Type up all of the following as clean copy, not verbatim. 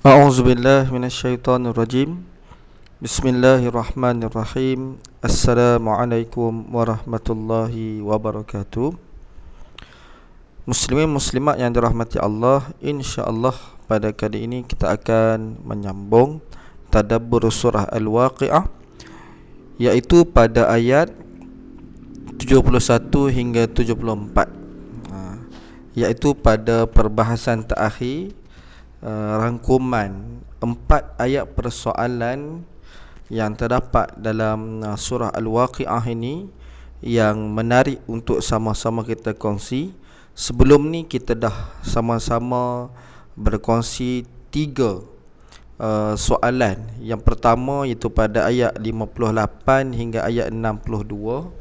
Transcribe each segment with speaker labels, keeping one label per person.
Speaker 1: A'udzubillahi minasyaitonirrajim. Bismillahirrahmanirrahim. Assalamualaikum warahmatullahi wabarakatuh. Muslimin muslimat yang dirahmati Allah, insya-Allah pada kali ini kita akan menyambung tadabbur surah Al-Waqiah, iaitu pada ayat 71 hingga 74. Iaitu pada perbahasan terakhir, rangkuman 4 ayat persoalan yang terdapat dalam surah Al-Waqiah ini yang menarik untuk sama-sama kita kongsi. Sebelum ni kita dah sama-sama berkongsi 3 soalan. Yang pertama iaitu pada ayat 58 hingga ayat 62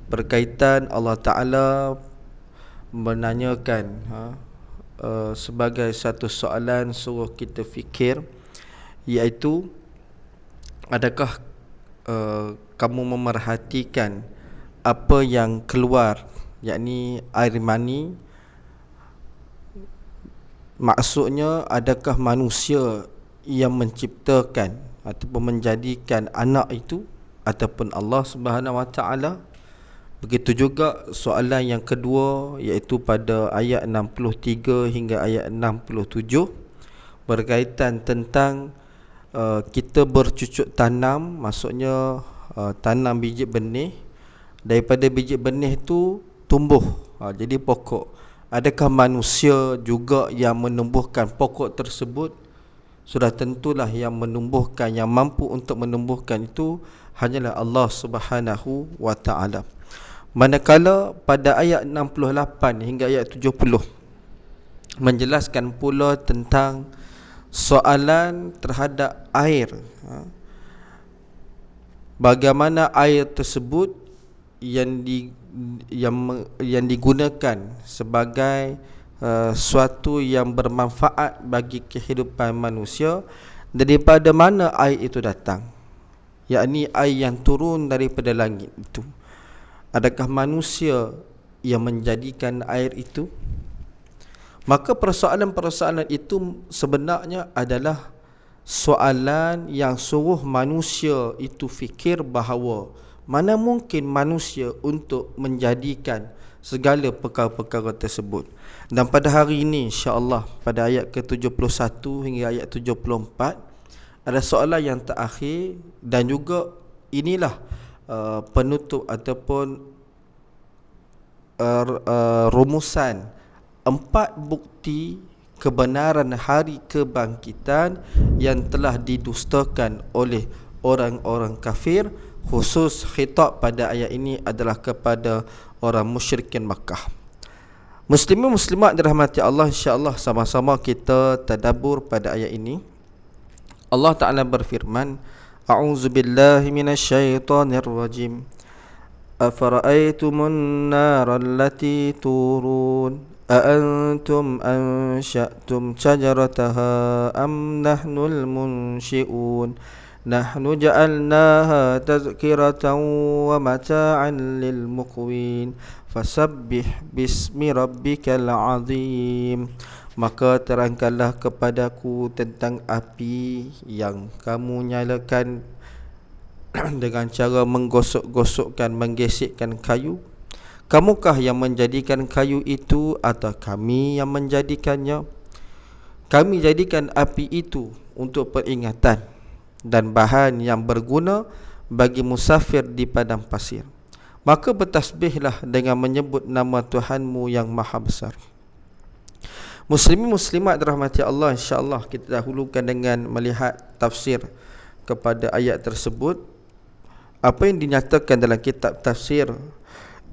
Speaker 1: berkaitan Allah Ta'ala menanyakan sebagai satu soalan suruh kita fikir, iaitu adakah kamu memerhatikan apa yang keluar, yakni air mani. Maksudnya, adakah manusia yang menciptakan ataupun menjadikan anak itu ataupun Allah Subhanahu Wa Taala? Begitu juga soalan yang kedua, iaitu pada ayat 63 hingga ayat 67 berkaitan tentang kita bercucuk tanam, maksudnya tanam biji benih. Daripada biji benih itu tumbuh jadi pokok. Adakah manusia juga yang menumbuhkan pokok tersebut? Sudah tentulah yang menumbuhkan, yang mampu untuk menumbuhkan itu hanyalah Allah Subhanahu Wa Taala. Manakala pada ayat 68 hingga ayat 70 menjelaskan pula tentang soalan terhadap air. Bagaimana air tersebut yang digunakan sebagai suatu yang bermanfaat bagi kehidupan manusia. Daripada mana air itu datang? Yakni air yang turun daripada langit itu. Adakah manusia yang menjadikan air itu? Maka persoalan-persoalan itu sebenarnya adalah soalan yang suruh manusia itu fikir bahawa mana mungkin manusia untuk menjadikan segala perkara-perkara tersebut. Dan pada hari ini, insya-Allah, pada ayat ke-71 hingga ayat 74 ada soalan yang terakhir, dan juga inilah penutup ataupun rumusan 4 bukti kebenaran hari kebangkitan yang telah didustakan oleh orang-orang kafir. Khusus khitab pada ayat ini adalah kepada orang musyrikin Makkah. Muslimin muslimat dirahmati Allah, insya-Allah sama-sama kita tadabbur pada ayat ini. Allah Ta'ala berfirman, A'udzubillahi minasyaitonirrajim. Afara'aytumun nara allati turun أأنتم أنشأتم شجرتها أم نحن المنشئون نحن جعلناها تذكرة ومتاعا للمقوين فسبح باسم ربك العظيم. Maka terangkanlah kepadaku tentang api yang kamu nyalakan dengan cara menggosok-gosokkan, menggesikkan kayu. Kamukah yang menjadikan kayu itu atau kami yang menjadikannya? Kami jadikan api itu untuk peringatan dan bahan yang berguna bagi musafir di padang pasir. Maka bertasbihlah dengan menyebut nama Tuhanmu yang maha besar. Muslimin muslimat dirahmati Allah, insya-Allah kita dahulukan dengan melihat tafsir kepada ayat tersebut. Apa yang dinyatakan dalam kitab tafsir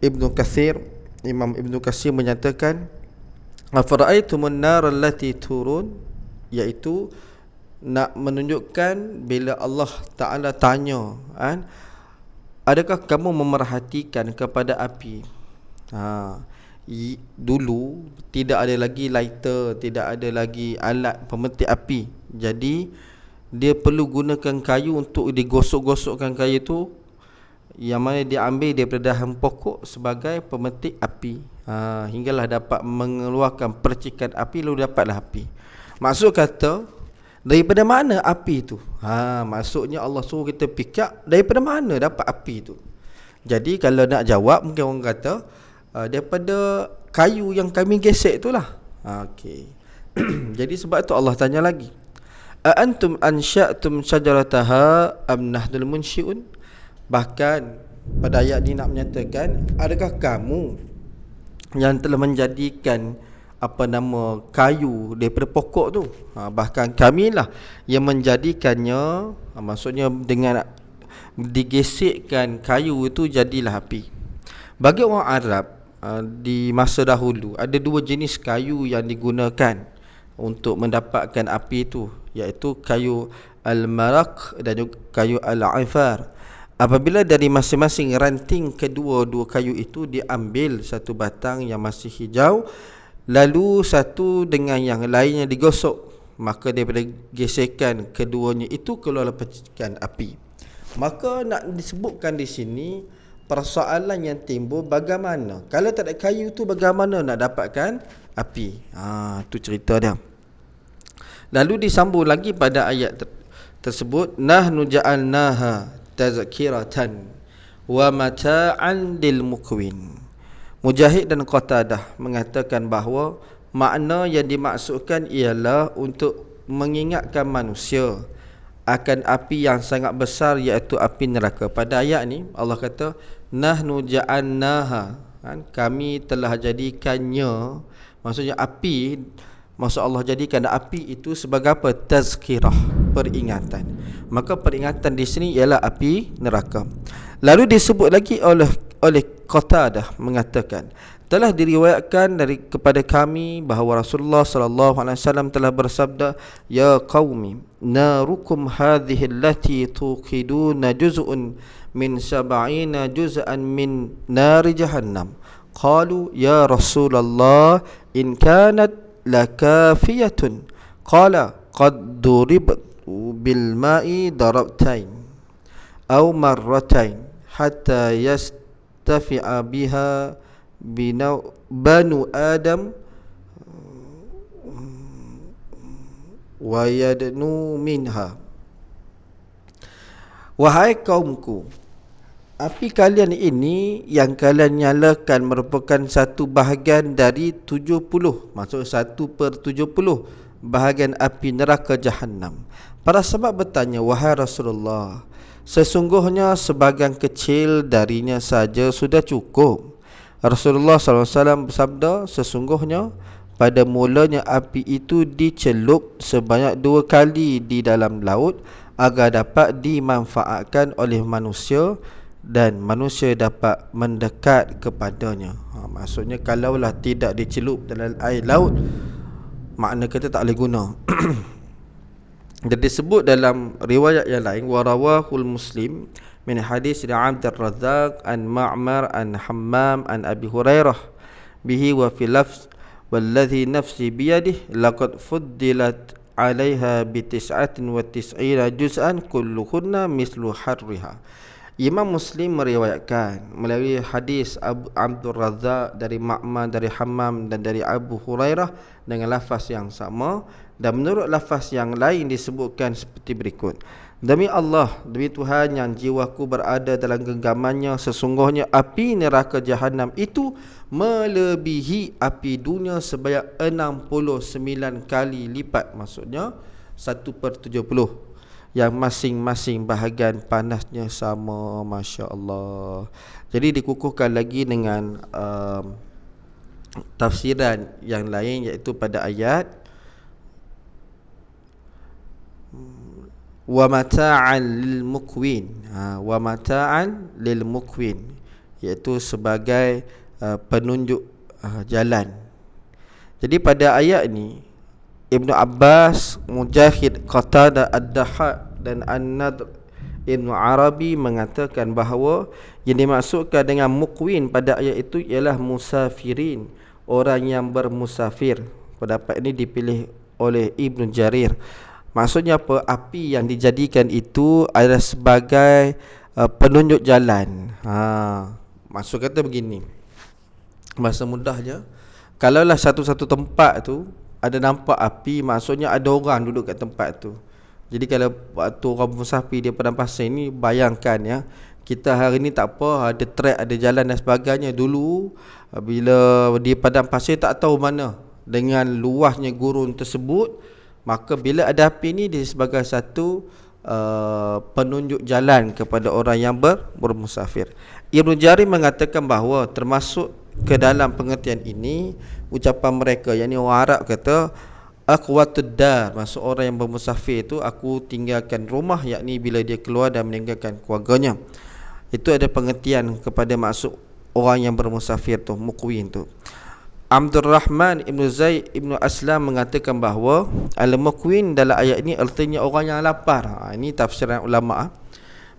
Speaker 1: Ibnu Katsir, Imam Ibnu Katsir menyatakan, afara'aytumun nar allati turun, iaitu nak menunjukkan bila Allah Ta'ala tanya, adakah kamu memerhatikan kepada api? Dulu tidak ada lagi lighter, tidak ada lagi alat pemetik api. Jadi dia perlu gunakan kayu untuk digosok-gosokkan kayu itu, yang mana diambil daripada dahan pokok sebagai pemetik api, hinggalah dapat mengeluarkan percikan api, lalu dapatlah api. Maksud kata, Daripada mana api tu? Maksudnya Allah suruh kita fikir daripada mana dapat api tu. Jadi kalau nak jawab, mungkin orang kata daripada kayu yang kami gesek tu lah. Okey. Jadi sebab tu Allah tanya lagi, a antum ansha'tum syajarataha am nahnul munsyi'un? Bahkan pada ayat ni nak menyatakan, adakah kamu yang telah menjadikan apa nama kayu daripada pokok tu? Bahkan kamilah yang menjadikannya, maksudnya dengan digesekkan kayu itu jadilah api. Bagi orang Arab di masa dahulu, ada dua jenis kayu yang digunakan untuk mendapatkan api itu, iaitu kayu al-maraq dan juga kayu al-ifar. Apabila dari masing-masing ranting kedua-dua kayu itu diambil satu batang yang masih hijau, lalu satu dengan yang lainnya digosok, maka daripada gesekan keduanya itu keluarlah percikan api. Maka nak disebutkan di sini persoalan yang timbul, bagaimana kalau tak ada kayu tu, bagaimana nak dapatkan api? Tu cerita dia. Lalu disambung lagi pada ayat tersebut, nahnu ja'alnaha tazkiratan wa mata'an lil muqwin. Mujahid dan Qatadah mengatakan bahawa makna yang dimaksudkan ialah untuk mengingatkan manusia akan api yang sangat besar, iaitu api neraka. Pada ayat ni Allah kata nahnu ja'alnaha, kami telah jadikannya, maksudnya api, maksud Allah jadikan api itu sebagai apa? Tazkirah, peringatan. Maka peringatan di sini ialah api neraka. Lalu disebut lagi oleh Qatadah mengatakan, telah diriwayatkan kepada kami bahawa Rasulullah sallallahu alaihi wasallam telah bersabda, ya qaumi narukum hadhihi allati tuqiduna juz'un min 70 juz'an min nari jahannam. Qalu ya Rasulullah in kanat lakafiyatun. Qala qad duribtu bil ma'i darabtain aw marratain hatta yastafi'a biha banu Adam wa yadnu minha. Wahai kaumku, api kalian ini yang kalian nyalakan merupakan satu bahagian dari 70, maksud 1/70 bahagian api neraka Jahannam. Para sahabat bertanya, wahai Rasulullah, sesungguhnya sebahagian kecil darinya saja sudah cukup. Rasulullah SAW bersabda, sesungguhnya pada mulanya api itu dicelup sebanyak 2 kali di dalam laut agar dapat dimanfaatkan oleh manusia dan manusia dapat mendekat kepadanya. Maksudnya kalaulah tidak dicelup dalam air laut, makna kita tak boleh guna. Dan disebut dalam riwayat yang lain, warawahul Muslim min hadis Abd al-Razzaq an Ma'mar an Hammam an Abi Hurairah bihi wa fi lafz walladhi nafsi biyadihi laqad fuddilat 'alaiha bi 99 juz'an kulluhunna mislu harriha. Imam Muslim meriwayatkan melalui hadis Abdul Razzaq dari Ma'mar, dari Hammam dan dari Abu Hurairah dengan lafaz yang sama, dan menurut lafaz yang lain disebutkan seperti berikut. Demi Allah, demi Tuhan yang jiwaku berada dalam genggamannya, sesungguhnya api neraka Jahannam itu melebihi api dunia sebanyak 69 kali lipat, maksudnya 1/70, yang masing-masing bahagian panasnya sama. Masya Allah. Jadi dikukuhkan lagi dengan tafsiran yang lain, iaitu pada ayat wa mata'an lil muqwin. Wa mata'an lil muqwin, iaitu sebagai penunjuk jalan. Jadi pada ayat ni Ibnu Abbas, Mujahid, Qatadah, Ad-Dahhak dan An-Nadr Ibnu Arabi mengatakan bahawa yang dimaksudkan dengan muqwin pada ayat itu ialah musafirin, orang yang bermusafir. Pendapat ini dipilih oleh Ibnu Jarir. Maksudnya apa? Api yang dijadikan itu adalah sebagai penunjuk jalan. Maksud kata begini, bahasa mudahnya, kalaulah satu-satu tempat tu ada nampak api, maksudnya ada orang duduk kat tempat tu. Jadi kalau waktu orang musafir dia padang pasir ni, bayangkan ya, kita hari ni tak apa, ada trek, ada jalan dan sebagainya. Dulu bila di padang pasir tak tahu mana, dengan luasnya gurun tersebut, maka bila ada api ni dia sebagai satu penunjuk jalan kepada orang yang bermusafir. Ibnu Jarir mengatakan bahawa termasuk ke dalam pengertian ini ucapan mereka, yakni orang Arab kata aqwatud dar, maksud orang yang bermusafir itu aku tinggalkan rumah, yakni bila dia keluar dan meninggalkan keluarganya. Itu ada pengertian kepada maksud orang yang bermusafir tu, muqwin tu. Abdul Rahman Ibn Zaid Ibn Aslam mengatakan bahawa al-muqwin dalam ayat ini artinya orang yang lapar. Ini tafsiran ulama.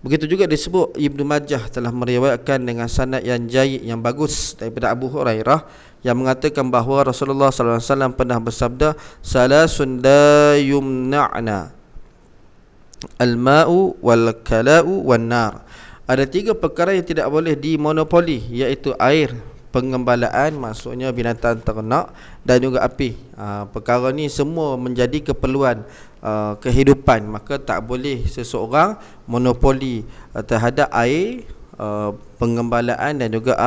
Speaker 1: Begitu juga disebut Ibnu Majah telah meriwayatkan dengan sanad yang jayyid, yang bagus, daripada Abu Hurairah yang mengatakan bahawa Rasulullah sallallahu alaihi wasallam pernah bersabda, salasun la yumna'na al-ma'u wal kala'u wan nar. Ada 3 perkara yang tidak boleh dimonopoli, iaitu air, pengembalaan, maksudnya binatang ternak, dan juga api. Perkara ni semua menjadi keperluan kehidupan, maka tak boleh seseorang monopoli terhadap air, pengembalaan dan juga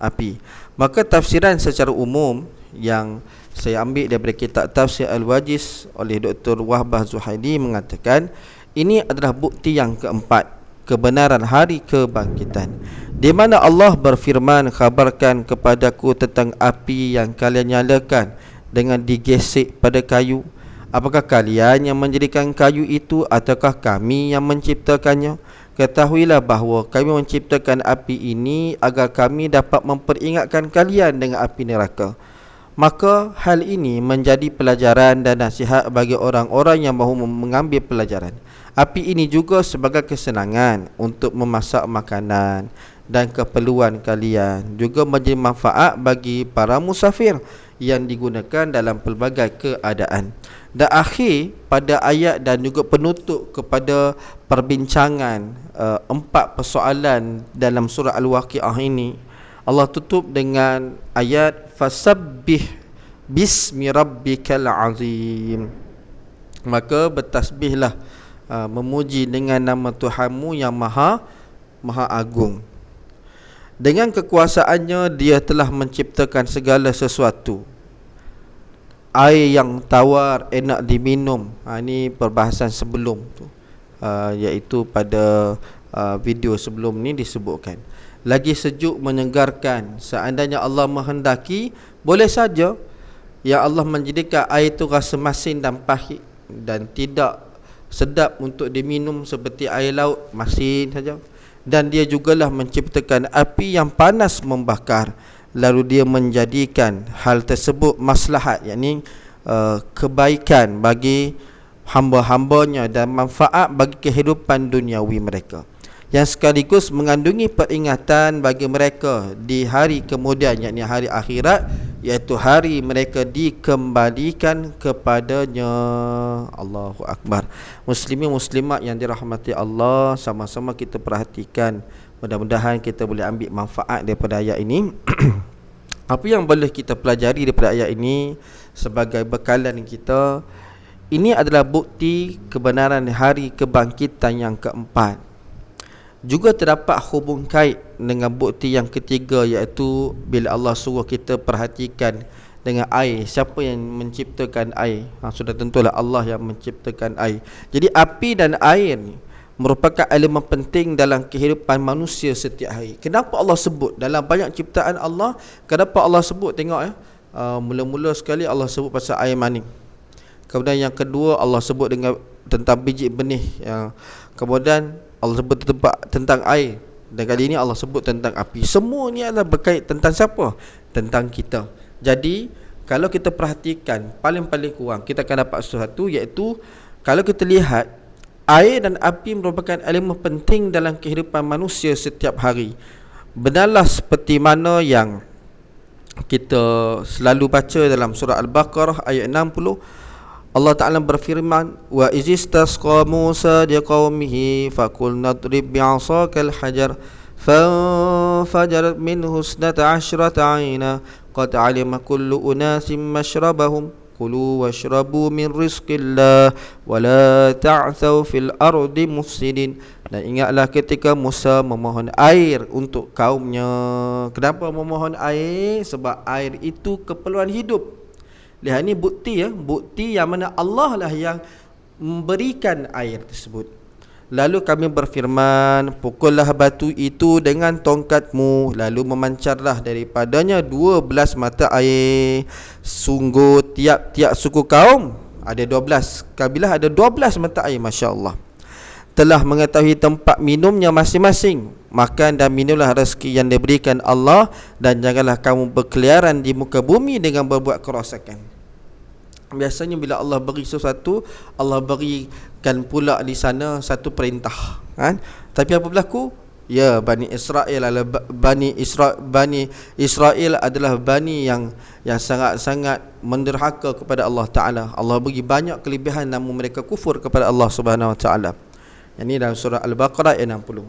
Speaker 1: api. Maka tafsiran secara umum yang saya ambil daripada kitab Tafsir Al-Wajiz oleh Dr. Wahbah Zuhaili mengatakan ini adalah bukti yang keempat, kebenaran hari kebangkitan, di mana Allah berfirman, khabarkan kepadaku tentang api yang kalian nyalakan dengan digesek pada kayu. Apakah kalian yang menjadikan kayu itu ataukah kami yang menciptakannya? Ketahuilah bahawa kami menciptakan api ini agar kami dapat memperingatkan kalian dengan api neraka. Maka hal ini menjadi pelajaran dan nasihat bagi orang-orang yang mahu mengambil pelajaran. Api ini juga sebagai kesenangan untuk memasak makanan dan keperluan kalian, juga menjadi manfaat bagi para musafir yang digunakan dalam pelbagai keadaan. Dan akhir pada ayat dan juga penutup kepada perbincangan 4 persoalan dalam surah Al-Waqi'ah ini, Allah tutup dengan ayat fasabbih bismi rabbikal azim. Maka bertasbihlah, memuji dengan nama Tuhanmu yang maha agung. Dengan kekuasaannya dia telah menciptakan segala sesuatu. Air yang tawar, enak diminum. Ini perbahasan sebelum tu, iaitu pada video sebelum ni disebutkan. Lagi sejuk menyegarkan. Seandainya Allah menghendaki, boleh saja ya Allah menjadikan air itu rasa masin dan pahit dan tidak sedap untuk diminum seperti air laut, masin saja. Dan dia jugalah menciptakan api yang panas membakar, lalu dia menjadikan hal tersebut maslahat, yakni kebaikan bagi hamba-hambanya dan manfaat bagi kehidupan duniawi mereka, yang sekaligus mengandungi peringatan bagi mereka di hari kemudian, yakni hari akhirat, iaitu hari mereka dikembalikan kepadanya. Allahu Akbar. Muslimin muslimat yang dirahmati Allah, sama-sama kita perhatikan, mudah-mudahan kita boleh ambil manfaat daripada ayat ini. Apa yang boleh kita pelajari daripada ayat ini sebagai bekalan kita, ini adalah bukti kebenaran hari kebangkitan yang keempat. Juga terdapat hubung kait dengan bukti yang ketiga, iaitu bila Allah suruh kita perhatikan dengan air. Siapa yang menciptakan air? Sudah tentulah Allah yang menciptakan air. Jadi api dan air ni merupakan elemen penting dalam kehidupan manusia setiap hari. Kenapa Allah sebut dalam banyak ciptaan Allah? Kenapa Allah sebut? Tengok ya, mula-mula sekali Allah sebut pasal air mani. Kemudian yang kedua Allah sebut dengan tentang biji benih. Kemudian Allah sebut tentang air. Dan kali ini Allah sebut tentang api. Semua ni adalah berkait tentang siapa? Tentang kita. Jadi kalau kita perhatikan, paling-paling kurang kita akan dapat sesuatu, iaitu kalau kita lihat, air dan api merupakan elemen penting dalam kehidupan manusia setiap hari. Benarlah seperti mana yang kita selalu baca dalam surah Al-Baqarah ayat 60, Allah Ta'ala berfirman, wa izistasqa Musa liqaumihi faqul nadrib bi'asakal hajar fanfajarat minhu 12 'aina qad 'alima kullu unasin mashrabahum kulu washrabu min rizqillah wa la ta'thaw fil ardi mufsidin. Dan ingatlah ketika Musa memohon air untuk kaumnya. Kenapa memohon air? Sebab air itu keperluan hidup. Lihat ni bukti, bukti yang mana Allah lah yang memberikan air tersebut. Lalu kami berfirman, pukullah batu itu dengan tongkatmu, lalu memancarlah daripadanya 12 mata air. Sungguh tiap-tiap suku kaum ada 12 kabilah, ada 12 mata air. Masya Allah. Telah mengetahui tempat minumnya masing-masing. Makan dan minumlah rezeki yang diberikan Allah, dan janganlah kamu berkeliaran di muka bumi dengan berbuat kerosakan. Biasanya bila Allah beri sesuatu, Allah berikan pula di sana satu perintah, kan? Tapi apa berlaku? Ya, Bani Israel adalah bani yang sangat-sangat menderhaka kepada Allah Ta'ala. Allah bagi banyak kelebihan namun mereka kufur kepada Allah Subhanahu Wa Ta'ala. Yang ini dalam surah Al-Baqarah ayat 60.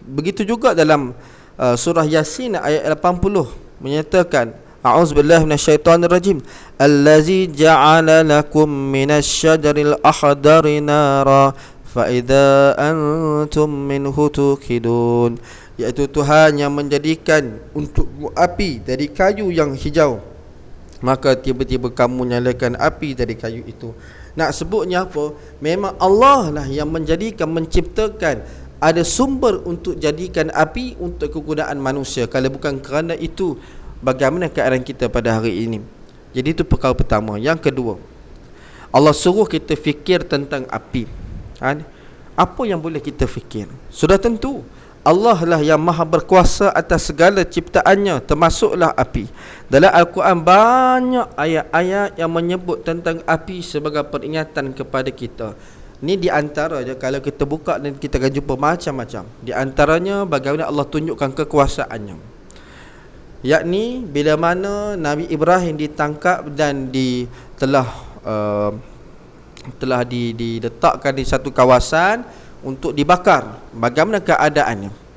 Speaker 1: Begitu juga dalam surah Yasin ayat 80 menyatakan, a'udzubillahi minasyaitonirrajim, allazi ja'ala lakum minasyajaril akhdari nara fa idza antum minhu tuqidun. Iaitu Tuhan yang menjadikan untukmu api dari kayu yang hijau, maka tiba-tiba kamu nyalakan api dari kayu itu. Nak sebutnya apa? Memang Allah lah yang menjadikan, menciptakan, ada sumber untuk jadikan api untuk kegunaan manusia. Kalau bukan kerana itu, bagaimana keadaan kita pada hari ini? Jadi itu perkara pertama. Yang kedua, Allah suruh kita fikir tentang api, kan? Apa yang boleh kita fikir? Sudah tentu Allah lah yang maha berkuasa atas segala ciptaannya, termasuklah api. Dalam Al-Quran banyak ayat-ayat yang menyebut tentang api sebagai peringatan kepada kita. Ini di antara je, kalau kita buka dan kita akan jumpa macam-macam. Di antaranya bagaimana Allah tunjukkan kekuasaannya, yakni bila mana Nabi Ibrahim ditangkap dan telah diletakkan di satu kawasan untuk dibakar. Bagaimana keadaannya?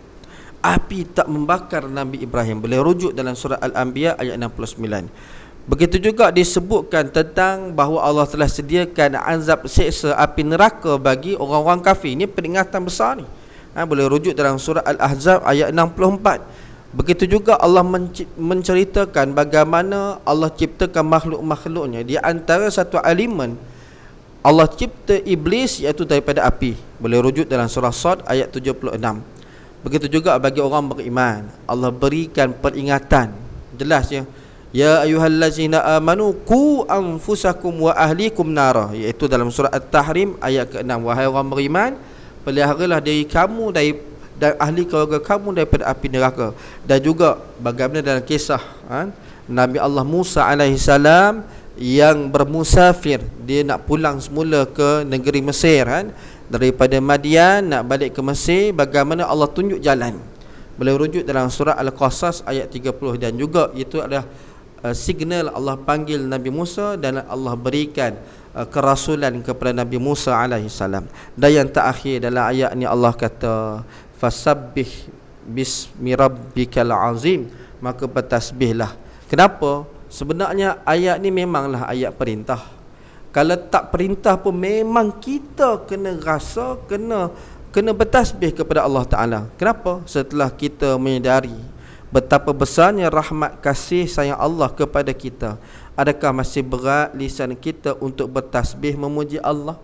Speaker 1: Api tak membakar Nabi Ibrahim. Boleh rujuk dalam surah Al-Anbiya ayat 69. Begitu juga disebutkan tentang bahawa Allah telah sediakan azab seksa api neraka bagi orang-orang kafir. Ini peringatan besar ni. Boleh rujuk dalam surah Al-Ahzab ayat 64. Begitu juga Allah menceritakan bagaimana Allah ciptakan makhluk-makhluknya. Di antara satu elemen Allah cipta iblis, iaitu daripada api. Boleh rujuk dalam surah Sad ayat 76. Begitu juga bagi orang beriman, Allah berikan peringatan jelas, ya ayyuhallazina amanu qu anfusakum wa ahlikum nara, iaitu dalam surah At-Tahrim ayat ke-6. Wahai orang beriman, peliharalah diri kamu dan ahli keluarga kamu daripada api neraka. Dan juga bagaimana dalam kisah Nabi Allah Musa alaihissalam yang bermusafir, dia nak pulang semula ke negeri Mesir, daripada Madian nak balik ke Mesir, bagaimana Allah tunjuk jalan. Boleh rujuk dalam surah Al-Qasas ayat 30. Dan juga itu adalah signal Allah panggil Nabi Musa, dan Allah berikan kerasulan kepada Nabi Musa alaihissalam. Dan yang terakhir dalam ayat ni Allah kata, fasabbih bismi rabbikal azim, maka bertasbihlah. Kenapa? Sebenarnya ayat ni memanglah ayat perintah. Kalau tak perintah pun memang kita kena rasa, kena bertasbih kepada Allah Ta'ala. Kenapa? Setelah kita menyedari betapa besarnya rahmat kasih sayang Allah kepada kita, adakah masih berat lisan kita untuk bertasbih memuji Allah?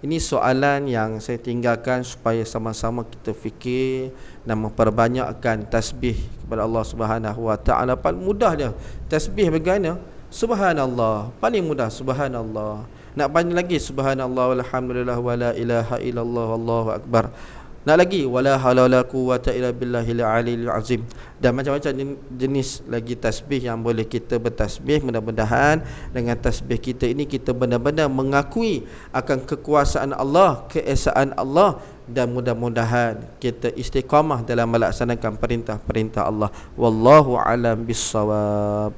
Speaker 1: Ini soalan yang saya tinggalkan supaya sama-sama kita fikir dan memperbanyakkan tasbih kepada Allah Subhanahu Wa Ta'ala. Paling mudah dia tasbih bagaimana? Subhanallah, paling mudah subhanallah. Nak banyak lagi subhanallah walhamdulillah wala ilaha illallah wallahu akbar. Nak lagi wala haula wala quwwata illa billahil aliyil azim. Dan macam-macam jenis lagi tasbih yang boleh kita bertasbih. Mudah-mudahan dengan tasbih kita ini kita benar-benar mengakui akan kekuasaan Allah, keesaan Allah, dan mudah-mudahan kita istiqamah dalam melaksanakan perintah-perintah Allah. Wallahu alam bissawab.